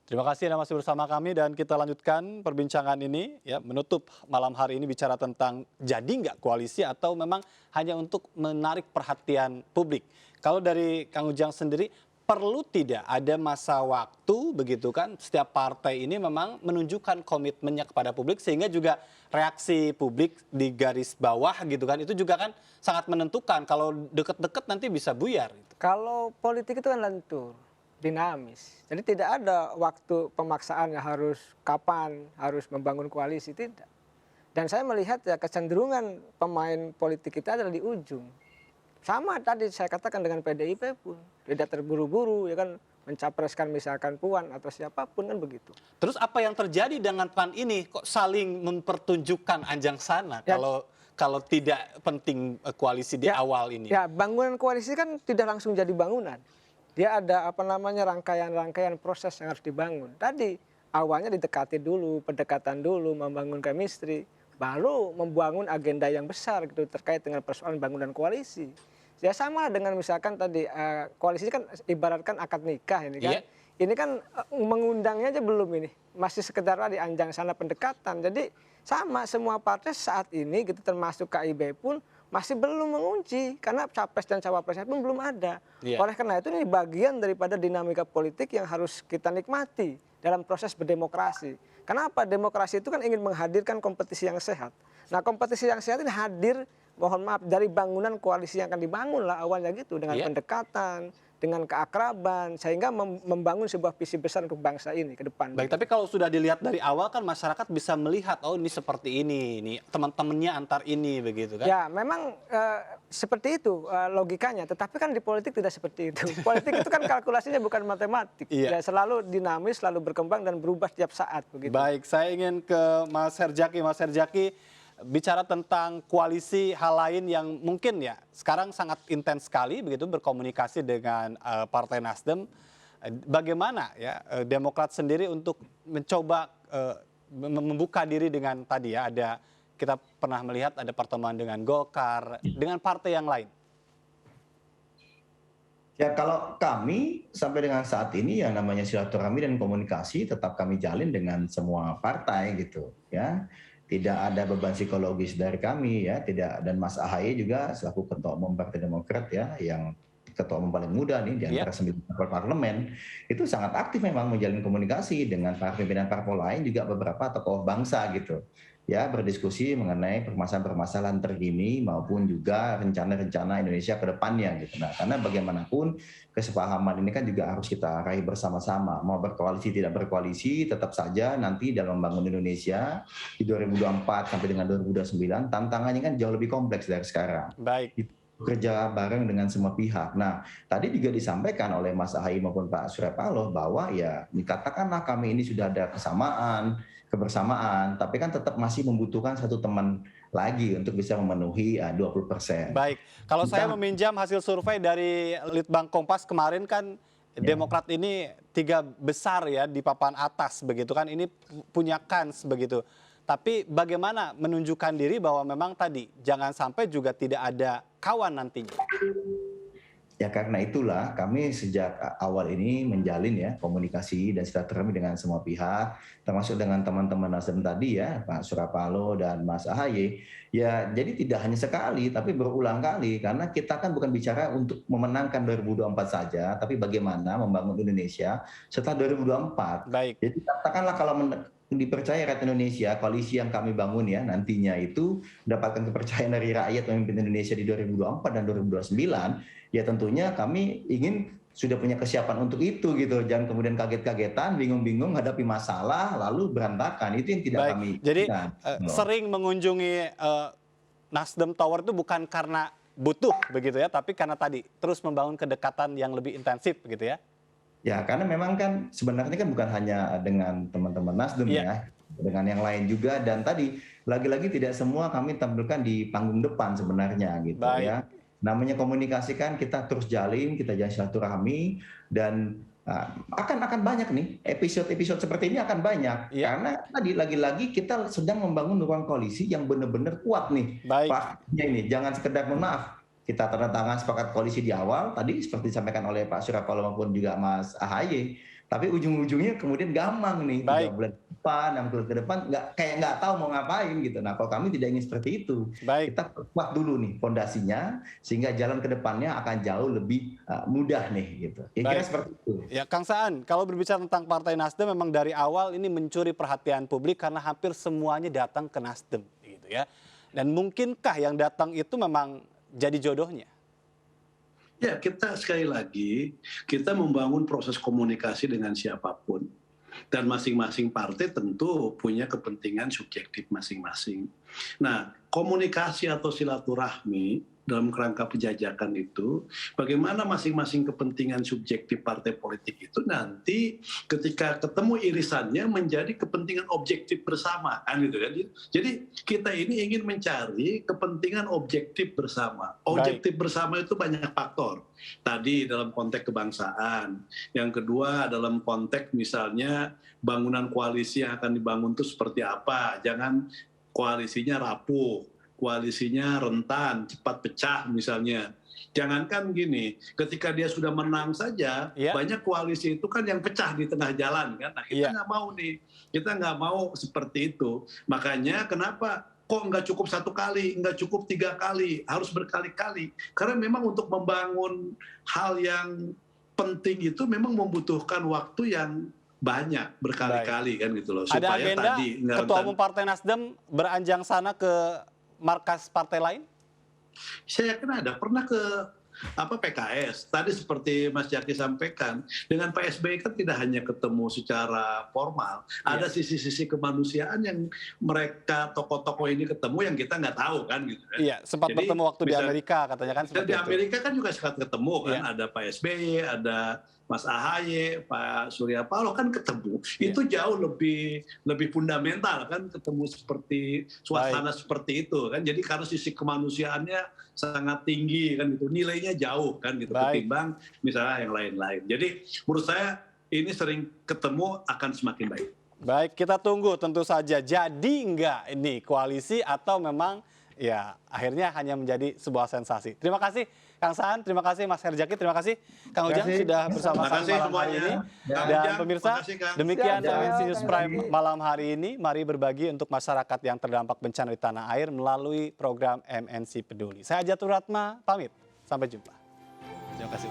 Terima kasih Anda masih bersama kami dan kita lanjutkan perbincangan ini ya menutup malam hari ini bicara tentang jadi nggak koalisi atau memang hanya untuk menarik perhatian publik. Kalau dari Kang Ujang sendiri perlu tidak ada masa waktu begitu kan setiap partai ini memang menunjukkan komitmennya kepada publik sehingga juga reaksi publik di garis bawah gitu kan itu juga kan sangat menentukan kalau deket-deket nanti bisa buyar. Kalau politik itu kan lentur, dinamis. Jadi tidak ada waktu pemaksaan yang harus kapan, harus membangun koalisi, tidak. Dan saya melihat ya kecenderungan pemain politik kita adalah di ujung. Sama tadi saya katakan dengan PDIP pun. Tidak terburu-buru ya kan mencapreskan misalkan Puan atau siapapun kan begitu. Terus apa yang terjadi dengan PAN ini? Kok saling mempertunjukkan anjang sana Ya. kalau tidak penting koalisi di Ya, awal ini? Ya, bangunan koalisi kan tidak langsung jadi bangunan. Dia ada apa namanya rangkaian-rangkaian proses yang harus dibangun. Tadi awalnya didekati dulu, pendekatan dulu, membangun chemistry, baru membangun agenda yang besar gitu terkait dengan persoalan bangunan koalisi. Ya sama dengan misalkan tadi koalisi kan ibaratkan akad nikah ini kan. Iya. Ini kan mengundangnya aja belum ini. Masih sekedar di anjang sana pendekatan. Jadi sama semua partai saat ini gitu termasuk KIB pun masih belum mengunci karena capres dan cawapresnya pun belum ada. Iya. Oleh karena itu ini bagian daripada dinamika politik yang harus kita nikmati dalam proses berdemokrasi. Kenapa? Demokrasi itu kan ingin menghadirkan kompetisi yang sehat. Nah, kompetisi yang sehat ini hadir, mohon maaf, dari bangunan koalisi yang akan dibangun lah awalnya gitu dengan Iya. pendekatan, dengan keakraban sehingga membangun sebuah visi besar untuk bangsa ini ke depan. Baik, tapi kalau sudah dilihat dari awal kan masyarakat bisa melihat oh ini seperti ini teman-temannya antar ini begitu kan? Ya, memang seperti itu logikanya. Tetapi kan di politik tidak seperti itu. Politik itu kan kalkulasinya bukan matematik. Iya. Ya, selalu dinamis, selalu berkembang dan berubah setiap saat begitu. Baik, saya ingin ke Mas Herjaki. Mas Herjaki, bicara tentang koalisi hal lain yang mungkin ya sekarang sangat intens sekali begitu berkomunikasi dengan Partai Nasdem. Bagaimana ya Demokrat sendiri untuk mencoba membuka diri dengan tadi ya ada kita pernah melihat ada pertemuan dengan Golkar dengan partai yang lain. Ya kalau kami sampai dengan saat ini yang namanya silaturahmi dan komunikasi tetap kami jalin dengan semua partai gitu ya. Tidak ada beban psikologis dari kami ya, tidak, dan Mas AHY juga selaku Ketua Umum Partai Demokrat ya yang ketua umum paling muda nih di antara 9 parlemen itu sangat aktif memang menjalin komunikasi dengan para pimpinan parpol lain juga beberapa tokoh bangsa gitu. Ya, berdiskusi mengenai permasalahan-permasalahan terkini maupun juga rencana-rencana Indonesia ke depannya gitu. Nah, karena bagaimanapun kesepahaman ini kan juga harus kita raih bersama-sama. Mau berkoalisi tidak berkoalisi tetap saja nanti dalam membangun Indonesia di 2024 sampai dengan 2029 tantangannya kan jauh lebih kompleks dari sekarang. Baik. Kerja bareng dengan semua pihak. Nah, tadi juga disampaikan oleh Mas AHY maupun Pak Surya Paloh bahwa ya katakanlah kami ini sudah ada kebersamaan, tapi kan tetap masih membutuhkan satu teman lagi untuk bisa memenuhi 20%. Baik, kalau saya meminjam hasil survei dari Litbang Kompas kemarin kan Demokrat ini 3 besar ya di papan atas begitu kan, ini punya kans begitu. Tapi bagaimana menunjukkan diri bahwa memang tadi jangan sampai juga tidak ada kawan nantinya. Ya karena itulah kami sejak awal ini menjalin ya komunikasi dan silaturahmi dengan semua pihak, termasuk dengan teman-teman Nasdem tadi ya, Pak Surya Paloh dan Mas AHY. Ya jadi tidak hanya sekali tapi berulang kali karena kita kan bukan bicara untuk memenangkan 2024 saja, tapi bagaimana membangun Indonesia setelah 2024. Baik. Jadi katakanlah kalau dipercaya rakyat Indonesia, koalisi yang kami bangun ya nantinya itu mendapatkan kepercayaan dari rakyat memimpin Indonesia di 2024 dan 2029, ya tentunya kami ingin sudah punya kesiapan untuk itu gitu. Jangan kemudian kaget-kagetan, bingung-bingung hadapi masalah lalu berantakan. Itu yang tidak Baik. kami. Jadi sering mengunjungi Nasdem Tower itu bukan karena butuh begitu ya, tapi karena tadi terus membangun kedekatan yang lebih intensif begitu ya. Ya, karena memang kan sebenarnya kan bukan hanya dengan teman-teman Nasdem ya, dengan yang lain juga, dan tadi lagi-lagi tidak semua kami tampilkan di panggung depan sebenarnya gitu. Baik. Ya. Namanya komunikasi kan kita terus jalin, kita jalin silaturahmi dan akan banyak nih episode-episode seperti ini akan banyak karena tadi lagi-lagi kita sedang membangun ruang koalisi yang benar-benar kuat nih. Baik. Pastinya ini jangan sekedar mohon maaf kita tanda tangan sepakat koalisi di awal tadi seperti disampaikan oleh Pak Surya Paloh maupun juga Mas AHY Tapi ujung-ujungnya kemudian gampang nih, 3 Baik, bulan ke depan, 6 bulan ke depan, nggak tahu mau ngapain gitu. Nah, kalau kami tidak ingin seperti itu. baik. Kita perkuat dulu nih fondasinya, sehingga jalan ke depannya akan jauh lebih mudah nih gitu. Kira-kira Baik. seperti itu. Ya, Kang Saan, kalau berbicara tentang Partai Nasdem memang dari awal ini mencuri perhatian publik karena hampir semuanya datang ke Nasdem, gitu ya. Dan mungkinkah yang datang itu memang jadi jodohnya? Ya, kita sekali lagi, kita membangun proses komunikasi dengan siapapun. Dan masing-masing partai tentu punya kepentingan subjektif masing-masing. Nah, komunikasi atau silaturahmi dalam kerangka penjajakan itu, bagaimana masing-masing kepentingan subjektif partai politik itu nanti ketika ketemu irisannya menjadi kepentingan objektif bersama, kan gitu kan. Jadi kita ini ingin mencari kepentingan objektif bersama. Objektif bersama itu banyak faktor. Tadi dalam konteks kebangsaan, yang kedua dalam konteks misalnya bangunan koalisi yang akan dibangun itu seperti apa, jangan koalisinya rapuh, koalisinya rentan, cepat pecah misalnya. Jangankan gini, ketika dia sudah menang saja, banyak koalisi itu kan yang pecah di tengah jalan kan. Nah, kita nggak mau nih, kita nggak mau seperti itu. Makanya kenapa kok nggak cukup 1 kali, nggak cukup 3 kali, harus berkali-kali. Karena memang untuk membangun hal yang penting itu memang membutuhkan waktu yang banyak berkali-kali kan gitu loh. Ada Supaya agenda tadi Ketua Umum Partai Nasdem beranjang sana ke markas partai lain? saya yakin ada pernah ke PKS. Tadi seperti Mas Jaki sampaikan, dengan Pak SBY kan tidak hanya ketemu secara formal, ada sisi-sisi kemanusiaan yang mereka tokoh-tokoh ini ketemu yang kita nggak tahu kan gitu kan. Iya, sempat Jadi, bertemu waktu di Amerika katanya kan seperti di itu. Amerika kan juga sempat ketemu kan, ada Pak SBY, ada Mas AHY, Pak Surya Paloh kan ketemu. Itu jauh lebih fundamental kan, ketemu seperti suasana seperti itu kan. Jadi karena sisi kemanusiaannya sangat tinggi kan gitu, nilainya jauh kan gitu ketimbang misalnya yang lain-lain. Jadi menurut saya ini sering ketemu akan semakin baik. Baik, kita tunggu tentu saja. Jadi enggak ini koalisi atau memang ya akhirnya hanya menjadi sebuah sensasi. Terima kasih Kang Saan, terima kasih Mas Herjaki, terima kasih Kang Ujang sudah bersama kami malam hari ini. Dan pemirsa, demikian MNC News Prime malam hari ini. Mari berbagi untuk masyarakat yang terdampak bencana di tanah air melalui program MNC Peduli. Saya Ajatul Ratma, pamit. Sampai jumpa. Terima kasih.